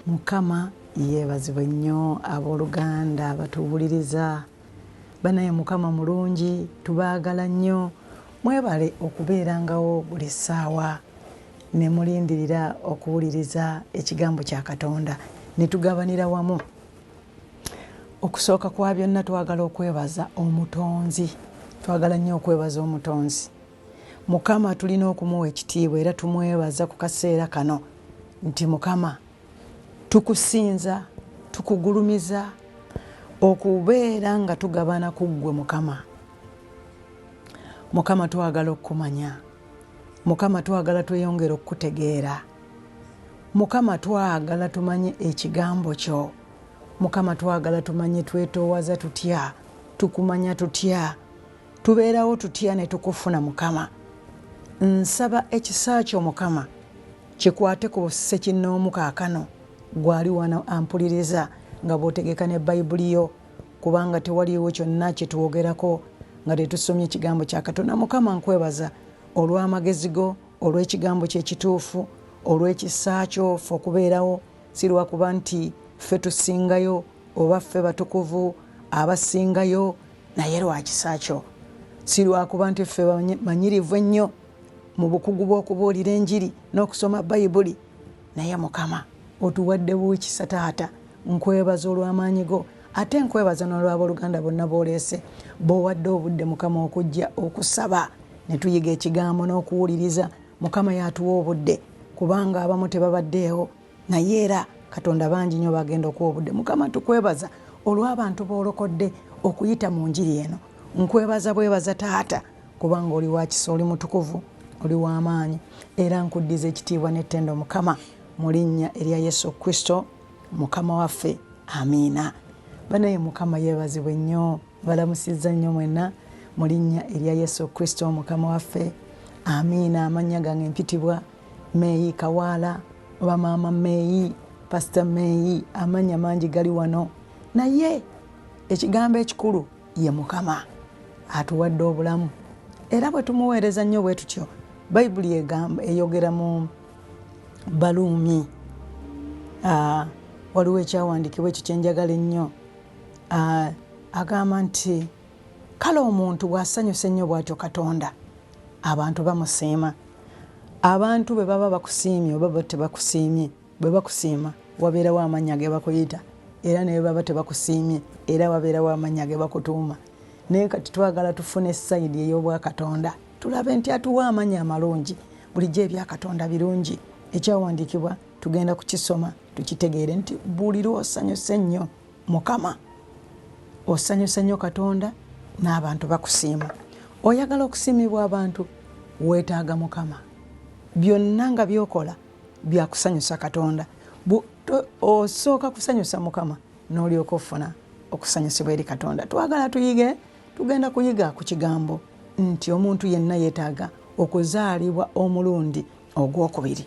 Mukama yeebazibwe nnyo abooluganda batuwuliriza. Banaye Mukama mulungi, tubaagala nnyo. Mwebale okubeerangawo buli ssaawa ne mulindirira okuwuliriza ekigambo kya Katonda ne tugabanira wamu. Okusooka kwa byonna twagala okwebaza Omutonzi. Twagala nnyo okwebaza Omutonzi. Mukama tulina okumuwa ekitiibwa era tumwebaza ku kaseera kano nti Mukama tukusinza, tukugulumiza okubeera nga tugabana ku ggwe Mukama. Mukama twagala okumanya. Mukama twagala tweyongera okutegeera. Mukama twagala tumanye ekigambo kyo. Mukama twagala tumanye twetoowaza tutya, tukumanya tutya, tubeerawo tutya ne tukufuna Mukama. Nsaba ekisa kyo Mukama kikwate ku ssekinnoomu kaakano gwali wano ampuliriza nga bw'otegeka ne Bayibuli yo, kubanga tewaliwo kyonna kye twogerako nga tetusomye ekigambo kya Katonda. Mukama nkwebaza olw'amagezi go, olw'ekigambo kye ekituufu, olw'ekisa kyo ffe okubeerawo, si lwakuba nti ffe tusingayo oba ffe batukuvu abasingayo, naye lwa kisa kyo. Si lwakuba nti ffe bamanyirivu ennyo mu bukugu bw'okubuulira enjiri n'okusoma Bayibuli, naye Mukama otuwadde buukisa taata. Nkwebaza olw'amaanyi go, ate nkwebaza n'olw'abooluganda bonna b'oleese, b'owadde obudde Mukama okujja okusaba ne tuyiga ekigambo n'okuwuliriza. Mukama yatuwa obudde kubanga abamu tebabaddeewo, naye era Katonda bangi nnyo bagenda okuwa obudde. Mukama tukwebaza olw'abantu b'olokodde okuyita mu njiri eno. Nkwebaza bwebaza taata kubanga oli wa kisa, oli mutukuvu, oli w'amaanyi, era nkuddiza ekitiibwa n'ettendo Mukama mu linnya erya Yesu Kristo Mukama waffe, amiina. Banaye Mukama yeebazibwe nnyo, balamusizza nnyo mwenna mu linnya erya Yesu Kristo Mukama waffe, amiina. Amannya gange mpitibwa Meeyi Kawaala oba Maama Meeyi, Pastor Meeyi, amannya mangi gali wano, naye ekigambo ekikulu ye Mukama atuwadde obulamu, era bwe tumuweereza nnyo bwe tutyo. Bayibuli eyogera mu Baluumi, waliwo ekyawandiikibwa ekyo kyenjagala ennyo, agamba nti kale omuntu bw'asanyusa ennyo bw'atyo Katonda, abantu bamusiima. Abantu bwe baba bakusiimye oba tebakusiimye, bwe bakusiima wabeerawo amannya ge bakuyita, era ne baba tebakusiimye era wabeerawo amannya ge bakutuuma. Naye kati twagala tufune sayidi ey'obwa Katonda, tulabe nti atuwa amannya amalungi. Bulijjo ebya Katonda birungi. Ekyawandiikibwa tugenda kukisoma tukitegeere nti buli lw'osanyusa ennyo Mukama, osanyusa nnyo Katonda n'abantu bakusiima. Oyagala okusiimibwa abantu, weetaaga Mukama. Byonna nga byokola byakusanyusa Katonda. Osooka kusanyusa Mukama n'olyoka ofuna okusanyusibwa eri Katonda. Twagala tuyige, tugenda kuyiga ku kigambo nti omuntu yenna yeetaaga okuzaalibwa omulundi ogwokubiri.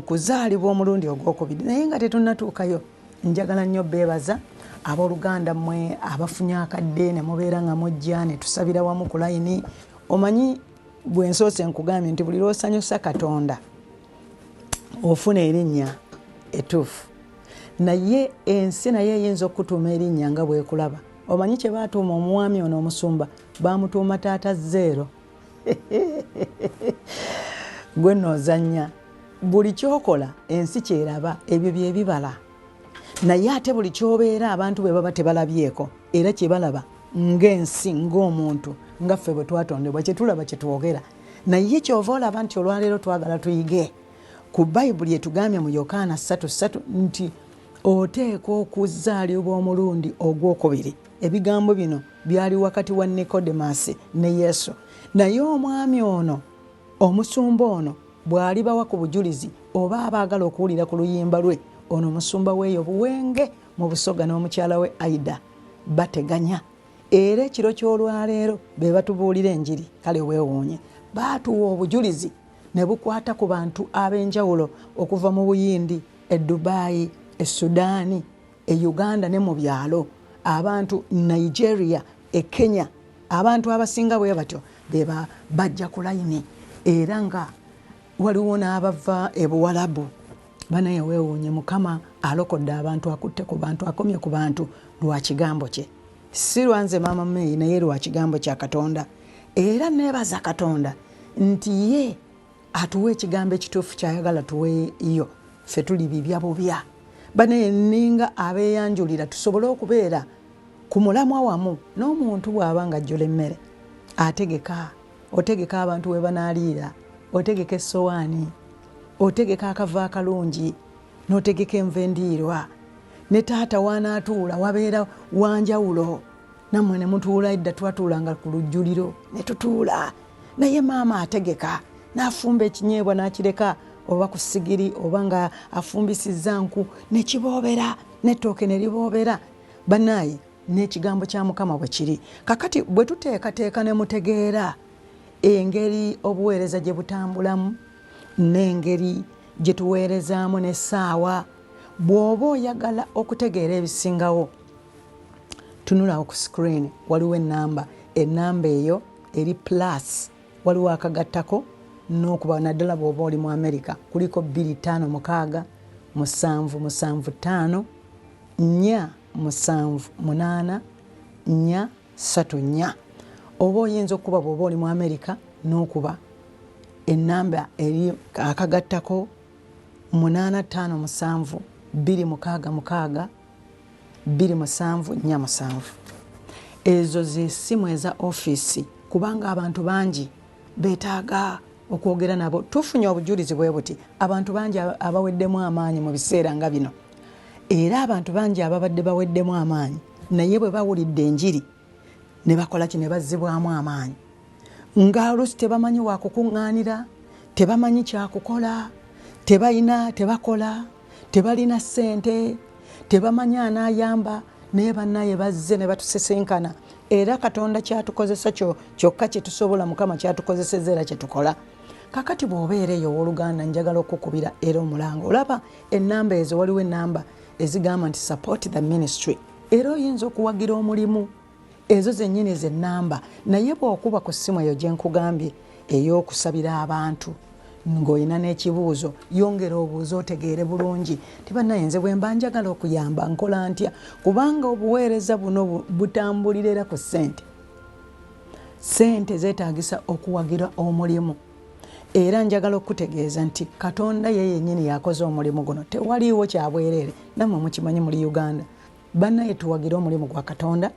Kuzaalibwa omulundi ogwokubiri. Naye nga tetunnatuukayo, njagala nnyo beebaza abooluganda mmwe abafunye akadde ne mubeera nga mujja ne tusabira wamu ku layini. Omanyi bwe nsoose nkugambye nti buli lw'osanyusa Katonda ofuna erinnya ettuufu, naye ensi naye eyinza okutuuma erinnya nga bwekulaba. Omanyi kye baatuuma omwami ono omusumba? Baamutuuma taata Zeero. Gwe noozannya. Buli kyokola ensi kyeraba, ebyo bye bibala. Naye ate buli kyobeera abantu bwe baba tebalabyeko, era kye balaba ng'ensi, ng'omuntu, nga ffe bwe twatondebwa, kye tulaba kye twogera. Naye kyova olaba nti olwaleero twagala tuyige ku Bayibuli etugambye mu Yokaana 3:3 nti oteekwa okuzaalibwa omulundi ogwokubiri. Ebigambo bino byali wakati wa Nikodemasi ne Yesu. Naye omwami ono, omusumba ono, bw'alibawa ku bujulizi oba abaagala okuwulira ku luyimba lwe, ono omusumba w'eyo Buwenge mu Busoga n'omukyala we Aida bateganya. Era ekiro ky'olwaleero be batubuulira enjiri, kale weewuunye, baatuwa obujulizi ne bukwata ku bantu ab'enjawulo okuva mu Buyindi, e Dubai, e Sudaani, e Uganda ne mu byalo, abantu Nigeria, e Kenya, abantu abasinga bwe batyo beba bajja ku layini. Era nga waliwo n'abava e Buwalabu, banaye weewuunye Mukama alokodde abantu, akutte ku bantu, akomye ku bantu lwa kigambo kye, si lwanze maama May naye lwa kigambo kya Katonda. Era neebaza Katonda nti ye atuwa ekigambo ekituufu kyayagala tuweeyo, ffe tuli bibya bubya. Banaye ninga abeeyanjulira tusobole okubeera ku mulamwa wamu n'omuntu bw'aba nga ajjula emmere ategeka, otegeka abantu we banaaliira, otegeka essowaani, otegeka akava akalungi, n'otegeka enva endiirwa, ne taata wanaatuula wabeera wanjawulo. Nammwe ne mutuula edda twatuulanga ku lujjuliro ne tutuula, naye maama ategeka n'afumba ekinyeebwa n'akireka oba ku sigiri oba nga afumbisizza nku ne kiboobera, n'ettooke ne liboobera. Bannaaye n'ekigambo kya Mukama bwe kiri. Kakati bwe tuteekateeka ne mutegeera engeri obuweereza gye butambulamu n'engeri gye tuweerezaamu n'essaawa, bw'oba oyagala okutegeera ebisingawo, tunulawo ku screen waliwo ennamba. Ennamba eyo eri plus, waliwo akagattako n'okuba naddala bw'oba oli mu America kuliko 256 775 478 434. Oba oyinza okuba bw'oba oli mu America n'okuba ennamba eri akagattako 857 266 274. Ezo z'essimu eza office, kubanga abantu bangi beetaaga okwogera nabo. Tufunye obujulizi bwe buti, abantu bangi abaweddemu amaanyi mu biseera nga bino, era abantu bangi ababadde baweddemu amaanyi naye bwe bawulidde enjiri ne bakola ki, ne bazzibwamu amaanyi, nga oluusi tebamanyi wa kukuŋŋaanira, tebamanyi kyakukola, tebakola, tebalina ssente, tebamanyi anaayamba, naye bannaye bazze ne batusesenkana. Era Katonda kyatukozesa kyokka kye tusobola, Mukama kyatukozesezza era kye tukola. Kakati bw'obeera eyo owooluganda, njagala okukubira era omulango. Olaba ennamba ezo, waliwo ennamba ezigamba nti support the ministry, era oyinza okuwagira omulimu. Ezo zennyini ze nnamba, naye bw'okuba ku ssimu eyo gye nkugambye ey'okusabira abantu ng'olina n'ekibuuzo, yongera obuuzo otegeere bulungi. Tibannayenze bwe mba njagala okuyamba nkola ntya, kubanga obuweereza buno butambulira era ku ssente. Ssente zeetaagisa okuwagira omulimu. Era njagala okutegeeza nti Katonda ye yennyini yakoze omulimu guno, tewaliiwo kyabwereere. Nammwe mukimanyi muli Uganda. Bannaye tuwagira omulimu gwa Katonda,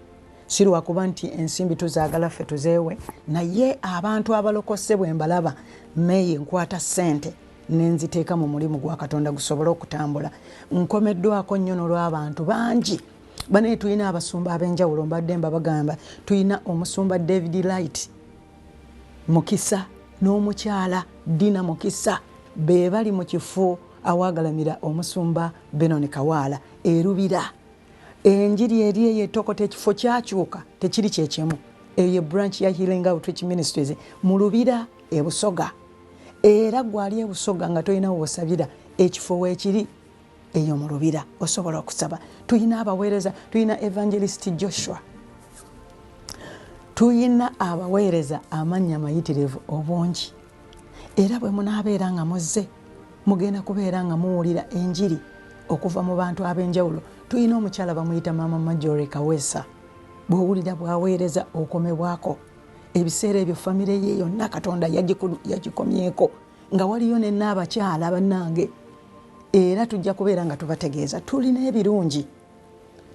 si lwakuba nti ensimbi tuzaagala ffe tuzeewe, naye abantu abalokose bwe mbalaba, May nkwata ssente nenziteeka mu mulimu gwa Katonda gusobole okutambula. Nkomeddwako nnyo n'olw'abantu bangi. Banaye tulina abasumba ab'enjawulo, mbadde mbabagamba. Tulina omusumba David Light Mukisa n'omukyala Dina Mukisa, be bali mu kifo awaagalamira omusumba Benon Kawaala erubira. Enjiri eri ey'etokota ekifo kyakyuka, tekiri kyekimu. Eyo branch ya Healing Outreach Ministries mu Lubira e Busoga. Era gwali e Busoga nga tolina wosabira ekifo weekiri eyo mu Lubira osobola okusaba. Tuyina abaweereza, tuyina Evangelist Joshua, tuyina abaweereza amannya mayitirivu obungi. Era bwe munaabeera nga muzze, mugenda kubeera nga muwulira enjiri okuva mu bantu ab'enjawulo. Tuyina omukyala bamuyita Maama Majore Kaweesa, bw'owulira bw'aweereza okomebwako. Ebiseera ebyo famire ye yonna Katonda yagikomyeko, nga waliyo ne n'abakyala bannange. Era tujja kubeera nga tubategeeza tulina ebirungi,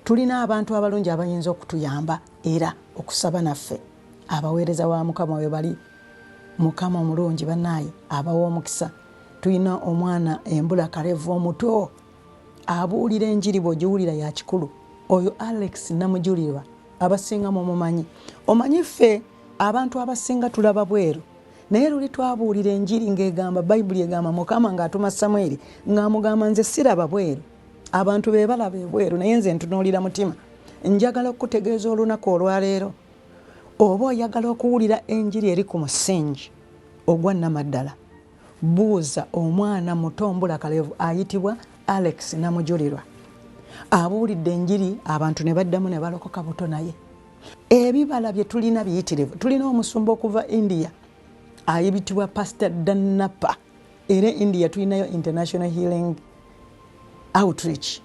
tulina abantu abalungi abayinza okutuyamba era okusaba naffe. Abaweereza wa Mukama we bali, Mukama omulungi bannaaye abawa omukisa. Tulina omwana Embula Karevu omuto abuulira enjiri, bw'ogiwulira ya kikulu. Oyo Alex Namujulirwa, abasinga mumumanyi. Omanyi ffe abantu abasinga tulaba bweru, naye luli twabuulira enjiri ng'egamba, Bayibuli egamba Mukama ng'atuma Samweri ng'amugamba nze siraba bweru, abantu be balaba ebweru naye nze ntunuulira mutima. Njagala okutegeeza olunaku olwaleero, oba oyagala okuwulira enjiri eri ku musingi ogwa Namaddala, buuza omwana muto Mbula Kalevu ayitibwa Alex Namujulirwa. Abuulidde enjiri, abantu ne baddamu ne balokoka buto naye. Ebibala bye tulina biyitirivu. Tulina omusumba okuva India ayitibwa Pastor Dannappa. Era India tulinayo International Healing outreach,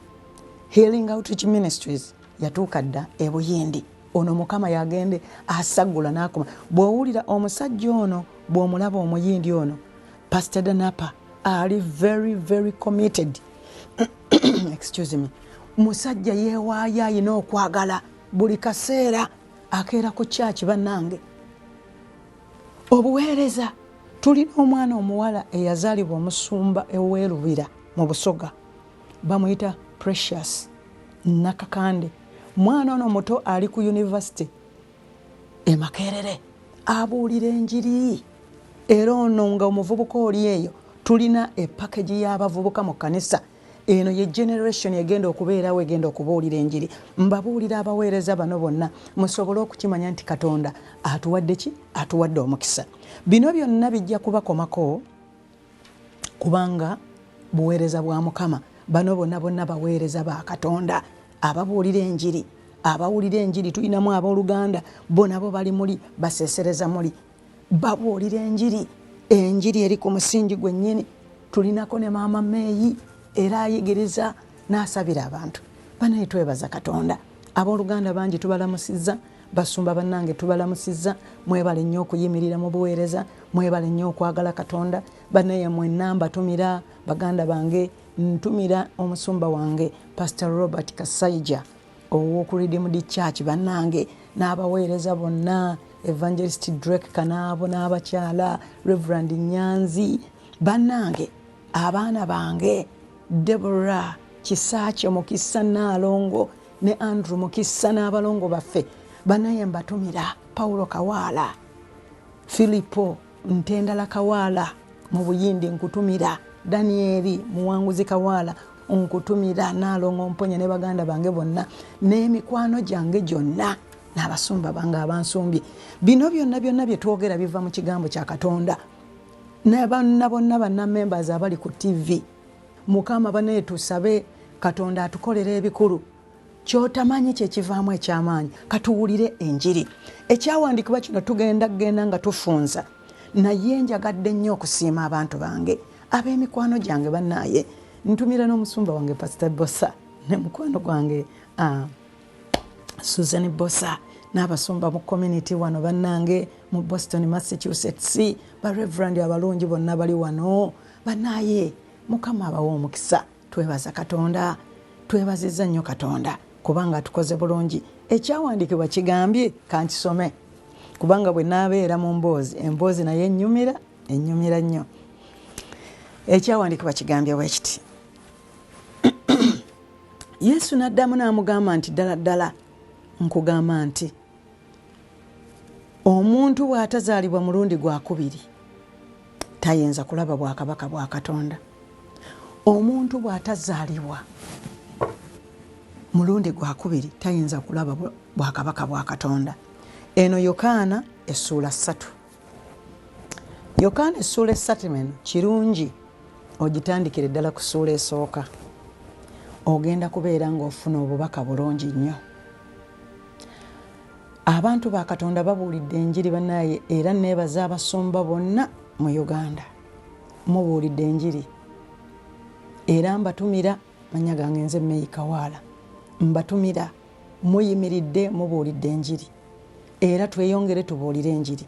Healing Outreach Ministries yatuuka dda e Buyindi. Ono Mukama yagende asagula n'akoma. Bw'owulira omusajja ono bw'omulaba omuyindi ono Pastor Danapa ali very very committed excuse me, musajja yeewaayo ayina okwagala buli kaseera akeera ku church bannange. Obuweereza, tulina omwana omuwala eyazaalibwa omusumba eweerubira mu Busoga bamuyita Precious Nakakande. Mwana ono muto ali ku university e Makerere abuulira enjiri. Era ono nga omuvubuka oli eyo tulina e package y'abavubuka mu kanisa. Eno ye generation egenda okubeerawo egenda okubuulira enjiri. Mbabuulira abaweereza bano bonna musobole okukimanya nti Katonda atuwadde ki? Atuwadde omukisa. Bino byonna bijja kubakomako kubanga buweereza bwa Mukama. Bano bonna baweereza ba Katonda ababuulira enjiri. Abawulira enjiri tulinamu abooluganda bo nabo bali muli baseesereza muli babuulira enjiri. Enjiri eri ku musingi gwennyini. Tulinako ne Maama Meeyi era ayigiriza n'asabira abantu. Banaye twebaza Katonda. Abooluganda bangi tubalamusizza, basumba bannange tubalamusizza. Mwebale nnyo okuyimirira mu buweereza, mwebale nnyo okwagala Katonda. Banaye mwenna mbatumira baganda bange, ntumira omusumba wange Pastor Robert Kasaija ow'oku Redeemed Church bannange n'abaweereza bonna, Evangelist Drake Kanaabo n'abakyala, Reverend Nyanzi bannange, abaana bange Deborah Kisakyo Mukisa Naalongo ne Andrew Mukisa n'abalongo baffe banaye mbatumira. Paulo Kawaala, Filipo Ntendala Kawaala mu Buyindi nkutumira, Danieli Muwanguzi Kawaala nkutumira, Naalongo Mponya ne baganda bange bonna n'emikwano gyange gyonna n'abasumba bange abansumbye. Bino byonna bye twogera biva mu kigambo kya Katonda. N'abanna bonna banna members abali ku TV, Mukama banaye tusabe Katonda atukolera ebikulu. Kyotamanyi kye kivaamu ekyamaanyi, katuwulire enjiri. Ekyawandiikibwa kino tugenda nga tufunza. Naye njagadde nnyo okusiima abantu bange ab'emikwano gyange bannaaye. Ntumira n'omusumba wange Pastor Bosa ne mukwano gwange Susan Bosa n'abasumba mu community wano bannange mu Boston, Massachusetts, ba Reverend abalungi bonna bali wano bannaaye. Mukama abawa omukisa. Twebaza Katonda, twebazizza nnyo Katonda kubanga tukoze bulungi. Ekyawandiikibwa kigambye kankisome kubanga bwe naabeera mu mboozi, emboozi naye ennyumira nnyo. Ekyawandiikibwa kigambye bwe kiti. Yesu n'addamu n'amugamba nti ddala ddala nkugamba nti omuntu bw'atazaalibwa mulundi gwakubiri tayinza kulaba bwakabaka bwa Katonda. Omuntu bw'atazaalibwa mulundi gwakubiri tayinza kulaba bwakabaka bwa Katonda. Eno Yokaana essuula 3. Yokaana essuula 3 meno kirungi ogitandikire ddala ku ssuula esooka. Ogenda kubeera ng'ofuna obubaka bulungi nnyo. Abantu ba Katonda babuulidde enjiri bannaaye era neebaza abasumba bonna mu Uganda. Mubuulidde enjiri. Era mbatumira manya gange nze Meeyi Kawaala. Mbatumira muyimiridde mubuulidde enjiri. Era tweyongere tubuulire enjiri.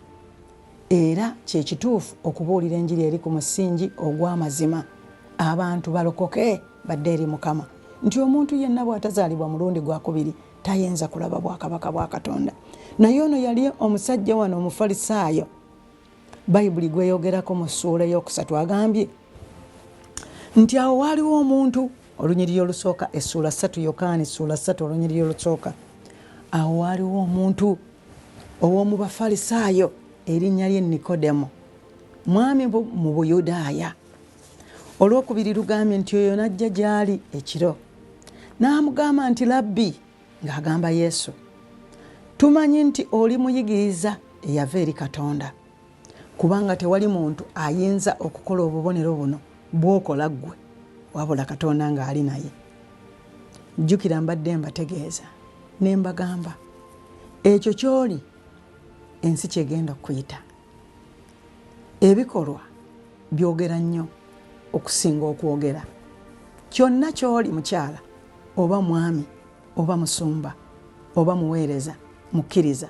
Era kye kituufu okubuulira enjiri eri ku musingi ogw'amazima. Abantu balokoke badde eri Mukama. Nti omuntu yenna bw'atazaalibwa mulundi gwakubiri tayinza kulaba bwakabaka bwa Katonda. Naye ono yali omusajja wano Omufalisaayo. Bayibuli gweyogerako mu ssuula ey'okusatu agambye nti awo waaliwo omuntu, olunyiriri olusooka essuula 3 Yokaana essuula 3 olunyiriri olusooka. Awo waaliwo omuntu ow'omu Bafalisaayo erinnya lye Nikodemo, mwami mu Buyudaaya. Olwokubiri lugambye nti oyo najja gy'ali ekiro n'amugamba nti Labbi, ng'agamba Yesu, tumanyi nti oli muyigiriza eyava eri Katonda, kubanga tewali muntu ayinza okukola obubonero buno bw'okola ggwe wabula Katonda ng'ali naye. Jjukira mbadde mbategeeza ne mbagamba ekyo ky'oli ensi kyegenda okuyita. Ebikolwa byogera nnyo okusinga okwogera. kyonna kyoli mukyala oba mwami oba musumba oba muweereza mukkiriza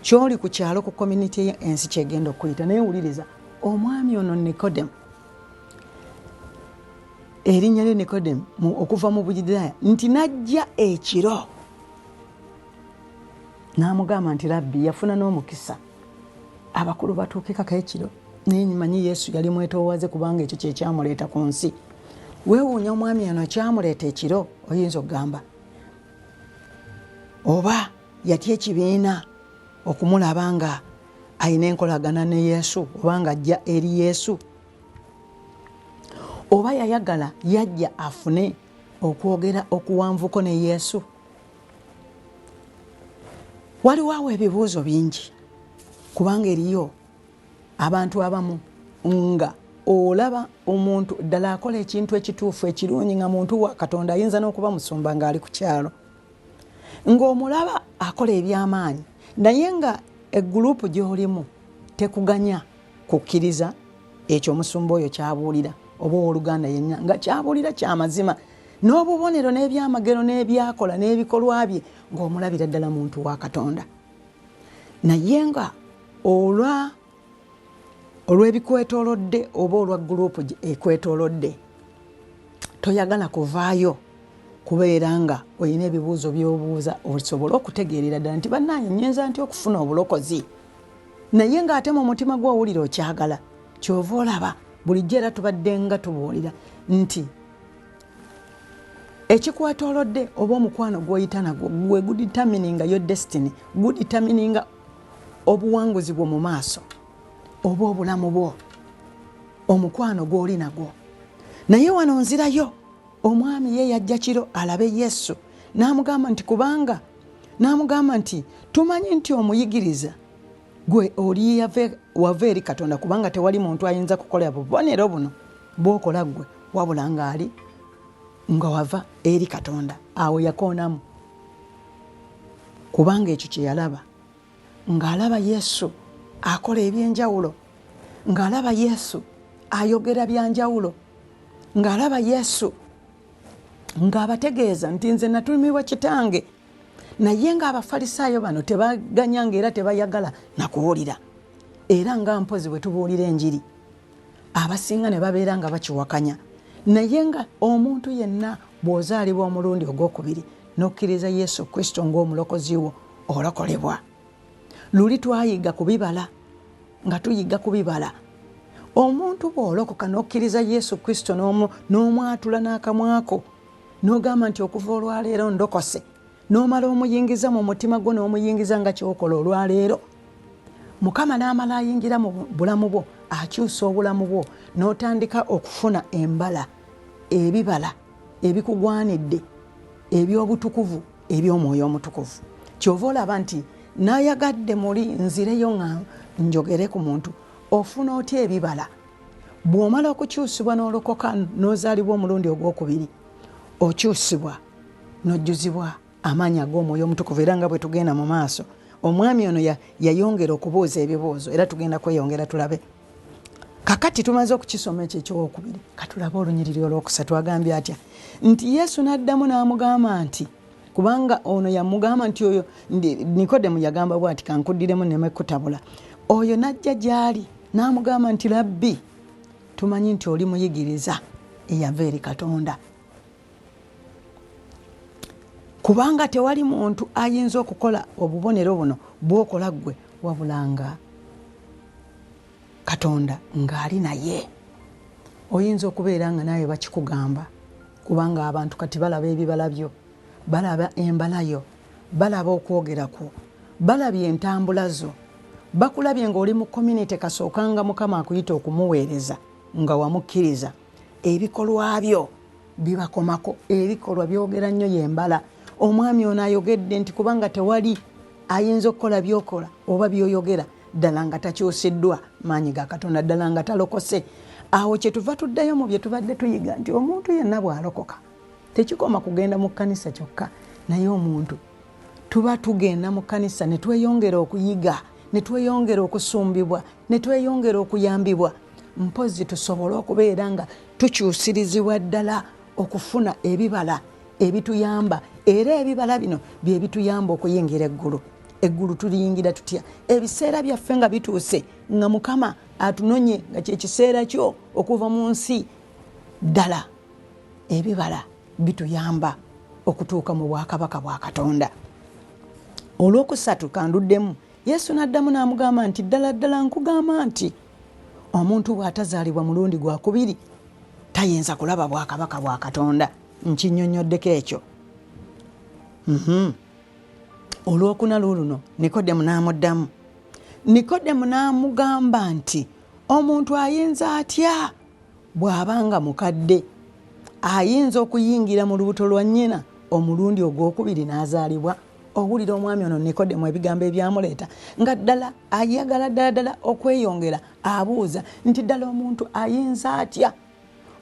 kyoli ku kyalo ku community y'ensi kyegenda okuyita naye wuliriza omwami ono Nikodemu erinnya lye Nikodemu okuva mu Buyudaaya nti najja ekiro n'amugamba nti Rabbi yafuna n'omukisa abakulu batuukikako ekiro naye nyimanyi Yesu yali mwetoowaze kubanga ekyo kye kyamuleeta ku nsi weewuunya omwami ono kyamuleeta ekiro oyinza okugamba oba yatya ekibiina okumulaba nga ayina enkolagana ne Yesu oba nga ajja eri Yesu oba yayagala yajja afune okwogera okuwanvuko ne Yesu. Waliwo awo ebibuuzo bingi kubanga eriyo abantu abamu nga olaba omuntu ddala akola ekintu ekituufu ekirungi nga muntu wa Katonda ayinza n'okuba musumba ng'ali ku kyalo ng'omulaba akola eby'amaanyi naye nga eggurupu gy'olimu tekuganya kukkiriza ekyo omusumba oyo kyabuulira oba owooluganda yenna nga kyabuulira kya mazima n'obubonero n'ebyamagero n'ebyakola n'ebikolwa bye ng'omulabira ddala muntu wa Katonda naye nga olw'ebikwetoolodde oba olwa gurupu ekwetoolodde toyagala kuvaayo kubeera nga olina ebibuuzo by'obuuza osobole okutegeerera ddala nti bannange nnyinza nti okufuna obulokozi naye ng'ate mu mutima gw'owulira okyagala kyova olaba bulijjo era tubadde nga tubuulira nti ekikwetoolodde oba omukwano gw'oyita nagwo gwe guditamininga yo destiny guditamininga obuwanguzi bwo mu maaso oba obulamu bwo omukwano gw'oli nagwo naye wano nzirayo omwami ye yajja kiro alabe Yesu n'amugamba nti kubanga n'amugamba nti tumanyi nti omuyigiriza gwe oli wava eri Katonda kubanga tewali muntu ayinza kukola bubonero buno bw'okola gwe wabula ng'ali nga wava eri Katonda awo yakoonamu kubanga ekyo kye yalaba ng'alaba Yesu akola ebyenjawulo ng'alaba Yesu ayogera byanjawulo ng'alaba Yesu ng'abategeeza nti nze natumibwa kitange naye ng'Abafalisaayo bano tebaganyanga era tebayagala nakuwulira era nga mpozi bwe tubuulira enjiri abasinga ne babeera nga bakiwakanya naye nga omuntu yenna bw'ozaalibwa omulundi ogwokubiri n'okkiriza Yesu Kristo ng'omulokozi wo olokolebwa. Luli twayiga kubibala nga tuyiga kubibala omuntu bw'olokoka n'okkiriza Yesu Kristo n'omwatula n'akamwako n'ogamba nti okuva olwaleero ndokose n'omala omuyingiza mu mutima gwo n'omuyingiza nga kyokola olwaleero Mukama n'amala ayingira mu bulamu bwo akyusa obulamu bwo n'otandika okufuna embala ebibala ebikugwanidde eby'obutukuvu eby'omwoyo omutukuvu kyova olaba nti nayagadde muli nzireyo nga njogere ku muntu ofuna otya ebibala bw'omala okukyusibwa n'olokoka n'ozaalibwa omulundi ogwokubiri okyusibwa n'ojjuzibwa amaanyi ag'omwoyo omutukuvu era nga bwe tugenda mu maaso omwami ono yayongera okubuuza ebibuuzo era tugenda kweyongera tulabe kakati tumaze okukisoma ekyo ekyowokubiri katulabe olunyiriri olwokusatu agambye atya nti Yesu n'addamu n'amugamba nti kubanga ono yamugamba nti oyo Nikodemu yagamba bw'ati kankuddiremu nemekutabula oyo najja gy'ali n'amugamba nti Rabbi tumanyi nti oli muyigiriza eyava eri Katonda kubanga tewali muntu ayinza okukola obubonero buno bw'okola gwe wabulanga Katonda ng'ali naye oyinza okubeera nga nawe bakikugamba kubanga abantu kati balaba ebibala byo balaba embalayo balaba okwogera kwo balabye entambula zo bakulabye ng'oli mu community kasookanga Mukama akuyita okumuweereza nga wamukkiriza ebikolwa byo bibakomako ebikolwa byogera nnyo yembala omwami ono ayogedde nti kubanga tewali ayinza okukola byokola oba byoyogera ddala nga takyusiddwa maanyi ga Katonda ddala nga talokose awo kyetuva tuddayo mu bye tubadde tuyiga nti omuntu yenna bw'alokoka tekikoma kugenda mu kkanisa kyokka naye omuntu tuba tugenda mu kkanisa ne tweyongera okuyiga ne tweyongera okusumbibwa ne tweyongera okuyambibwa mpozi tusobole okubeera nga tukyusirizibwa ddala okufuna ebibala ebituyamba, era ebibala bino bye bituyamba okuyingira eggulu. Eggulu tuliyingira tutya? Ebiseera byaffe nga bituuse, nga Mukama atunonye nga kyekiseera kyo okuva mu nsi, ddala ebibala bituyamba okutuuka mu bwakabaka bwa Katonda. Olwokusatu kanduddemu, Yesu n'addamu n'amugamba nti ddala ddala nkugamba nti omuntu bw'atazaalibwa mulundi gwakubiri tayinza kulaba bwakabaka bwa Katonda. Nkinnyonnyoddeko ekyo. Olwokuna luno Nikodemu n'amuddamu. Nikodemu n'amugamba nti omuntu ayinza atya bw'abanga mukadde ayinza okuyingira mu lubuto lwa nnyina omulundi ogwokubiri n'azaalibwa? Owulira omwami ono Nikodemu ebigambo ebyamuleeta nga ddala ayagala ddala okweyongera, abuuza nti ddala omuntu ayinza atya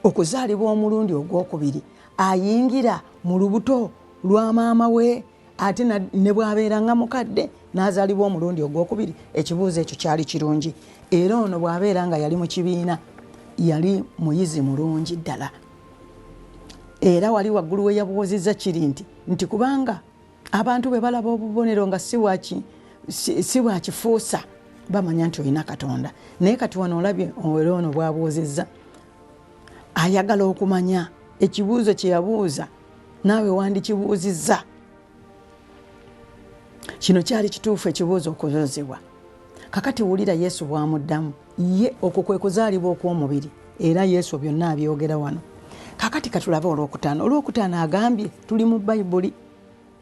okuzaalibwa omulundi ogwokubiri, ayingira mu lubuto lwa maama we ate ne bw'abeera nga mukadde n'azaalibwa omulundi ogwokubiri? Ekibuuzo ekyo kyali kirungi. Era ono bw'abeera nga yali mu kibiina, yali muyizi mulungi ddala. Era wali waggulu we yabuuzizza kiri nti kubanga abantu bwe balaba obubonero nga si bwakifuusa bamanya nti olina Katonda. Naye kati wano olabye era ono bw'abuuzizza, ayagala okumanya ekibuuzo kye yabuuza naawe wandikibuuzizza. Kino kyali kituufu ekibuuzo okubuuzibwa. Kakati wulira Yesu bw'amuddamu, ye okwo kwe kuzaalibwa okw'omubiri, era Yesu byonna abyogera wano. Kakati katulabe olwokutaano. Olwokutaano agambye tuli mu Bayibuli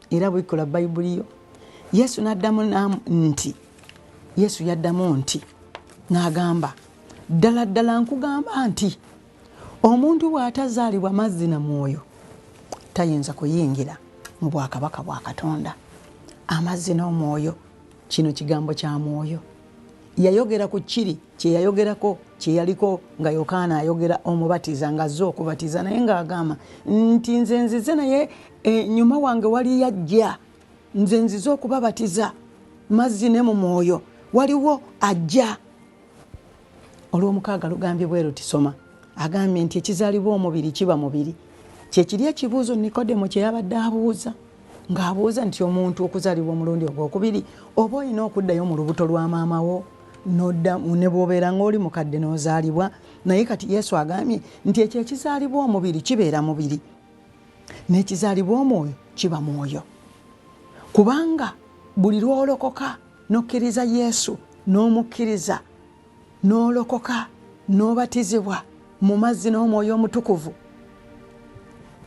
era bwikola Bayibuli yo. Yesu n'addamu nti, Yesu yaddamu nti n'agamba ddala ddala nkugamba nti omuntu bw'atazaalibwa mazzi na mwoyo tayinza kuyingira mu bwakabaka bwa Katonda. Amazzi n'omwoyo, kino kigambo kya mwoyo. Yayogera ku kiri kye yayogerako kye yaliko nga Yokaana ayogera omubatiza nga azze okubatiza, naye ng'agamba nti nze nzize naye nyuma wange wali yajja, nze nzize okubabatiza mazzi ne mu mwoyo, waliwo ajja. Olw'omukaaga lugambye bwe ruti soma. Agambye nti ekizaalibwa omubiri kiba mubiri. Kye kiri ekibuuzo Nikodemo kye yabadde abuuza, ng'abuuza nti omuntu okuzaalibwa omulundi ogwokubiri oba olina okuddayo mu lubuto lwa maama wo ne bw'obeera ng'oli mukadde n'ozaalibwa. Naye kati Yesu agambye nti ekyo ekizaalibwa omubiri kibeera mubiri, n'ekizaalibwa omwoyo kiba mwoyo. Kubanga buli lw'olokoka n'okkiriza Yesu n'omukkiriza n'olokoka n'obatizibwa mu mazzi n'omwoyo omutukuvu,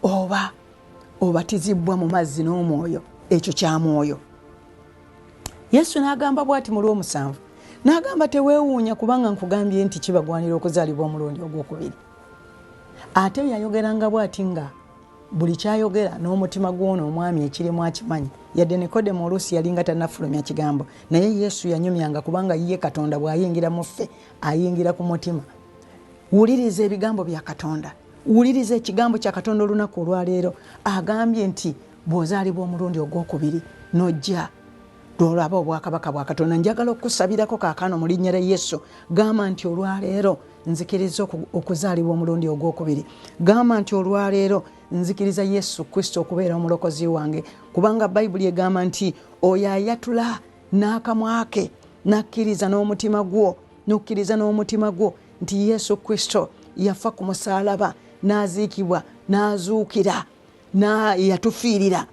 oba obatizibwa mu mazzi n'omwoyo, ekyo kya mwoyo. Yesu n'agamba bw'ati mu lw'omusanvu, n'agamba teweewuunya kubanga nkugambye nti kibagwanira okuzaalibwa omulundi ogwokubiri. Ate yayogeranga bw'ati nga buli kyayogera n'omutima gw'ono omwami ekirimu akimanyi. Yadde Nikodemo oluusi yalinga tannafulumya kigambo, naye Yesu yanyumyanga kubanga ye Katonda bw'ayingira mu ffe ayingira ku mutima. Wuliriza ebigambo bya Katonda. Wuliriza ekigambo kya Katonda olunaku olwaleero. Agambye nti bw'ozaalibwa omulundi ogwokubiri n'ojja lwolaba obwakabaka bwa Katonda. Njagala okusabirako kaakano mu linnya lya Yesu. Gamba nti olwaleero nzikiriza okuzaalibwa omulundi ogwokubiri. Gamba nti olwaleero nzikiriza Yesu Kristo okubeera omulokozi wange, kubanga Bayibuli egamba nti oyo ayatula n'akamwa ke n'akkiriza n'omutima gwo, n'okkiriza n'omutima gwo nti Yesu Kristo yafa ku musaalaba, n'aziikibwa, n'azuukira, yatufiirira,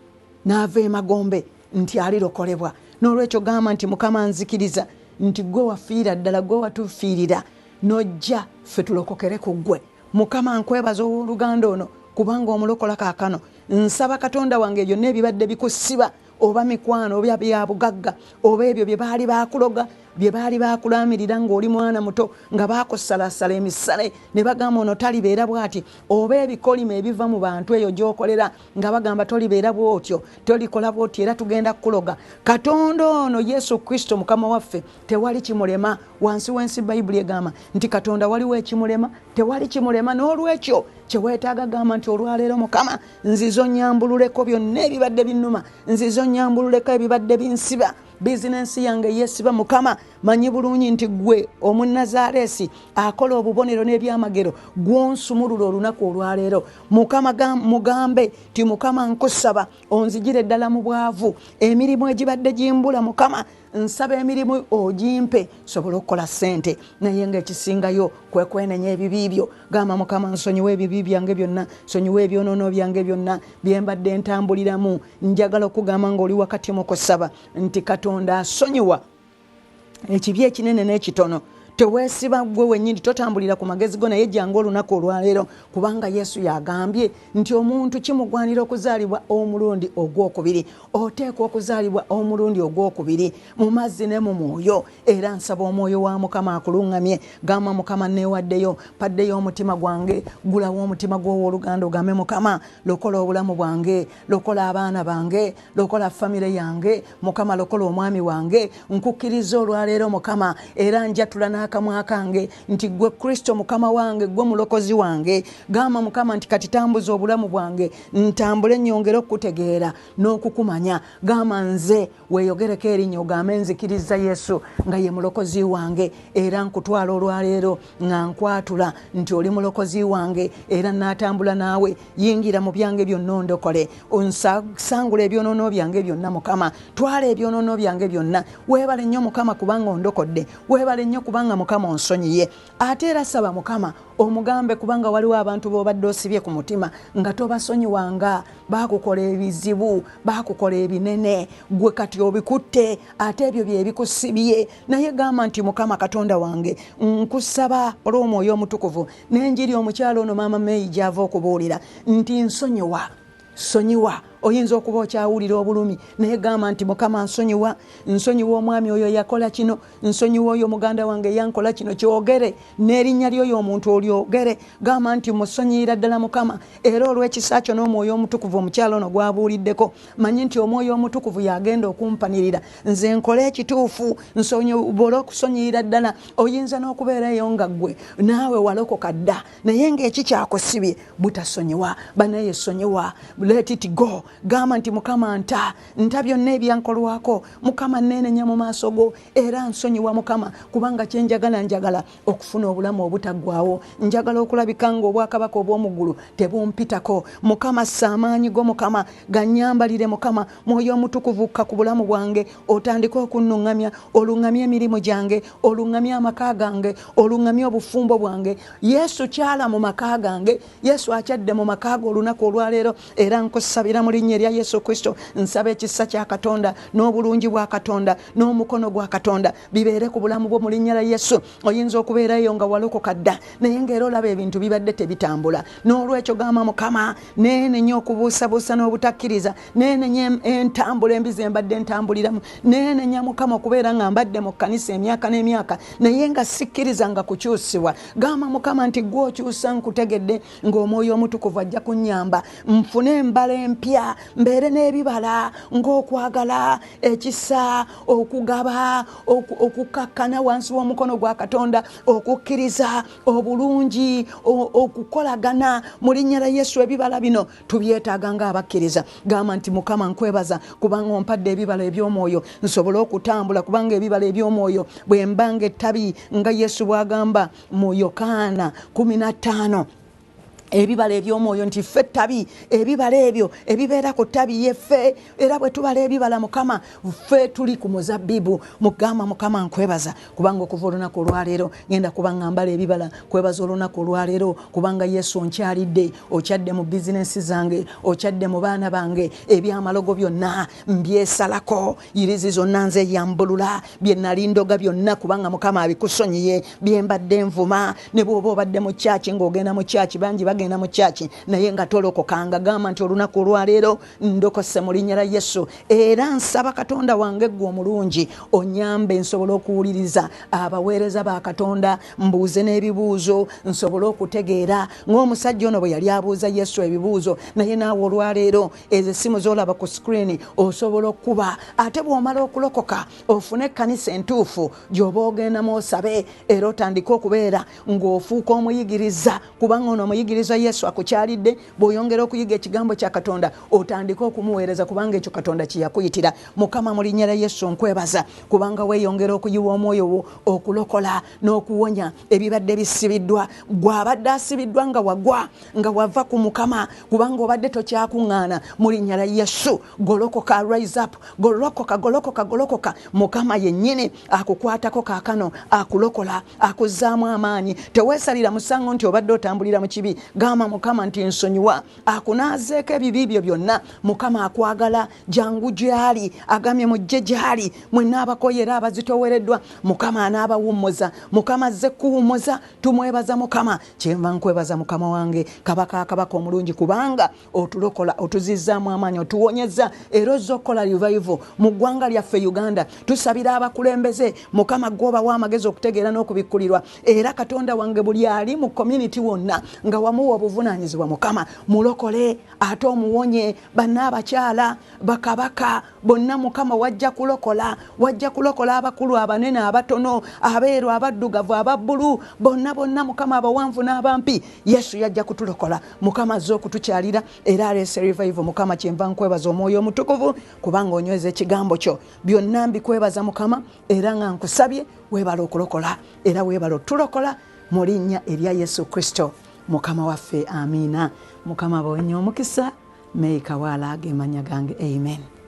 n'ava emagombe, nti alirokolebwa. N'olwekyo gamba nti Mukama nzikiriza nti gwe wafiira ddala, gwe watufiirira, n'ojja ffe tulokokere ku ggwe. Mukama nkwebaza oluganda ono kubanga omulokola kaakano. Nsaba Katonda wange byonna ebibadde bikusiba, oba mikwano oba bya bugagga oba ebyo bye baali bakuloga, bye baali bakulaamirira ng'oli mwana muto, nga bakusalasala emisale ne bagamba ono talibeera bw'ati, oba ebikolimo ebiva mu bantu eyo gy'okolera nga bagamba tolibeera bw'otyo, tolikola bw'otyo, era tugenda kukuloga. Katonda ono Yesu Kristo Mukama waffe tewali kimulema. Wansi w'ensi Bayibuli egamba nti Katonda waliwo ekimulema, tewali kimulema. N'olwekyo kyeweetaaga gamba nti olwaleero Mukama nzizo nyambululeko byonna ebibadde binnuma, nzizo nyambululeko ebibadde binsiba, bizinensi yange yesiba. Mukama manyi bulungi nti gwe omunnazaalesi akola obubonero n'ebyamagero gw'onsumulula olunaku olwaleero. Mukama mugambe ti Mukama nkusaba onzijire ddala mu bwavu, emirimu egibadde gimbula Mukama nsaba emirimu ogimpe sobola okukola ssente, naye ng'ekisingayo kwe kwenenya ebibi byo. Gamba Mukama nsonyiwa ebibi byange byonna, nsonyiwa ebyonoono byange byonna bye mbadde ntambuliramu. Njagala okugamba ng'oli wakati mu kusaba nti Katonda asonyiwa ekibi ekinene n'ekitono. Teweesiba gwe wennyini, totambulira ku magezi go, naye jjanga olunaku olwaleero, kubanga Yesu yagambye nti omuntu kimugwanira okuzaalibwa omulundi ogwokubiri. Oteekwa okuzaalibwa omulundi ogwokubiri mu mazzi ne mu mwoyo. Era nsaba omwoyo wa Mukama akuluŋŋamye. Gamba Mukama neewaddeyo, paddeyo omutima gwange, gulawo omutima gw'owooluganda ogambe Mukama lokola obulamu bwange, lokola abaana bange, lokola famire yange, Mukama lokola omwami wange. Nkukkiriza olwaleero Mukama, era njatula n'akamwa kange nti gwe Kristo Mukama wange, gwe mulokozi wange. Gamba Mukama nti kati tambuza obulamu bwange, ntambule nnyongere okukutegeera n'okukumanya. Gamba nze weeyogereko erinnya ogambe nzikiriza Yesu nga ye mulokozi wange, era nkutwala olwaleero nga nkwatula nti oli mulokozi wange, era n'atambula naawe. Yingira mu byange byonna ondokole, onsangula ebyonoono byange byonna Mukama, twala ebyonoono byange byonna. Weebale nnyo Mukama kubanga ondokodde, weebale nnyo kubanga Mukama onsonyiye. Ate era saba Mukama omugambe, kubanga waliwo abantu b'obadde osibye ku mutima nga tobasonyiwanga, baakukola ebizibu, baakukola ebinene, gwe kati obikutte, ate ebyo bye bikusibye. Naye gamba nti Mukama Katonda wange, nkusaba olw'Omwoyo Omutukuvu n'enjiri omukyalo ono Maama May gy'ava okubuulira nti nsonyiwa, sonyiwa. Oyinza okuba okyawulira obulumi, naye gamba nti Mukama nsonyiwa, nsonyiwa omwami oyo yakola kino, nsonyiwa oyo muganda wange yankola kino. Kyogere n'erinnya ly'oyo omuntu olyogere, gamba nti musonyiira ddala Mukama. Era olw'ekisa kyo n'Omwoyo Omutukuvu omukyalo ono gwabuuliddeko, manyi nti Omwoyo Omutukuvu yagenda okumpanirira nze nkole ekituufu, nsobole okusonyiira ddala. Oyinza n'okubeerayo nga ggwe naawe walokoka dda, naye ng'eki kyakusibye butasonyiwa. Banaye sonyiwa, let it go. Gamba nti Mukama nta byonna ebyankolwako, Mukama neenenya mu maaso go, era nsonyiwa Mukama, kubanga kyenjagala njagala okufuna obulamu obutaggwaawo. Njagala okulabika nga obwakabaka obw'omuggulu tebumpitako. Mukama saamaanyi go Mukama gannyambalire Mukama. Mwoyo Omutukuvu ka ku bulamu bwange, otandike okunnuŋŋamya, oluŋŋamya emirimu gyange, oluŋŋamya amaka gange, oluŋŋamya obufumbo bwange. Yesu kyala mu maka gange, Yesu akyadde mu maka go olunaku olwaleero, era nkusabira mu linnya erya Yesu Kristo, nsaba ekisa kya Katonda n'obulungi bwa Katonda n'omukono gwa Katonda bibeere ku bulamu bwo mu linnya lya Yesu. Oyinza okubeerayo nga walokoka dda, naye ng'era olaba ebintu bibadde tebitambula. N'olwekyo gamba Mukama neenenya okubuusabuusa n'obutakkiriza, neenenya entambula embi ze mbadde ntambuliramu, neenenya Mukama okubeera nga mbadde mu kkanisa emyaka n'emyaka naye nga sikkiriza nga kukyusibwa. Gamba Mukama nti gwe okyusa nkutegedde ng'Omwoyo Omutukuvu ajja kunnyamba nfune embala empya, mbeere n'ebibala ng'okwagala, ekisa, okugaba, okukakkana wansi w'omukono gwa Katonda, okukkiriza, obulungi, okukolagana mu linnya lya Yesu. Ebibala bino tubyetaaga ng'abakkiriza. Gamba nti Mukama nkwebaza kubanga ompadde ebibala eby'omwoyo nsobole okutambula, kubanga ebibala eby'omwoyo bwe mbanga ettabi nga Yesu bw'agamba mu Yokaana 15. Ebibala eby'omwoyo nti ffe ttabi, ebibala ebyo ebibeera ku ttabi yeffe, era bwe tubala ebibala Mukama ffe tuli ku muzabbibu. Mugamba Mukama nkwebaza kubanga okuva olunaku olwaleero ngenda kubanga mbala ebibala. Kwebaza olunaku olwaleero kubanga Yesu onkyalidde, okyadde mu bizinensi zange, okyadde mu baana bange, ebyamalogo byonna mbyesalako, yirizi zonna nze yambulula, bye nali ndoga byonna kubanga Mukama abikusonyiye, bye mbadde nvuma. Ne bw'oba obadde mu kyaki ng'ogenda mu kyaki, bangi bagenda mu kyaki naye nga tolokokanga. Gamba nti olunaku olwaleero ndokose mu linnya lya Yesu, era nsaba Katonda wange gwe omulungi onyambe nsobole okuwuliriza abaweereza ba Katonda, mbuuze n'ebibuuzo nsobole okutegeera ng'omusajja ono bwe yali abuuza Yesu ebibuuzo. Naye naawe olwaleero ezo essimu z'olaba ku screen osobola okuba, ate bw'omala okulokoka ofune ekkanisa entuufu gy'oba ogendamu osabe, era otandike okubeera ng'ofuuka omuyigiriza, kubanga ono omuyigiriza olowooza Yesu akukyalidde, bw'oyongera okuyiga ekigambo kya Katonda otandika okumuweereza kubanga ekyo Katonda kye yakuyitira. Mukama mu linnya lya Yesu nkwebaza kubanga weeyongera okuyiwa omwoyo wo okulokola n'okuwonya ebibadde bisibiddwa. Gwe abadde asibiddwa nga wagwa nga wava ku Mukama kubanga obadde tokyakuŋŋaana, mu linnya lya Yesu golokoka, rise up, golokoka. Mukama yennyini akukwatako kaakano, akulokola, akuzzaamu amaanyi. Teweesalira musango nti obadde otambulira mu kibi. Gamba Mukama nti nsonyiwa, akunaazeeko ebibi byo byonna. Mukama akwagala, jangu gy'ali, agamye mujje gy'ali. Mwenna abakoyera abazitowereddwa Mukama anaabawummuza. Mukama azze kuwummuza, tumwebaza Mukama. Kyenva nkwebaza Mukama wange, kabaka omulungi kubanga otulokola, otuzizzaamu amaanyi, otuwonyeza era ozza okukola revival mu ggwanga lyaffe Uganda. Tusabira abakulembeze Mukama gw'obawa amagezi okutegeera n'okubikkulirwa. Era Katonda wange buli ali mu community wonna nga wamuwa obuvunaanyizibwa Mukama mulokole ate omuwonye. Banna abakyala, bakabaka bonna Mukama wajja kulokola abakulu, abanene, abatono, abeeru, abaddugavu, ababbulu, bonna Mukama abawanvu n'abampi. Yesu yajja kutulokola. Mukama azze okutukyalira era aleese revival. Mukama kyenva nkwebaza omwoyo omutukuvu kubanga onyweza ekigambo kyo. Byonna mbikwebaza Mukama era nga nkusabye weebala okulokola era weebala otulokola mu linnya erya Yesu Kristo Mukama waffe. Amiina. Mukama bawenye omukisa. Meika wala agemanya gange. Amen.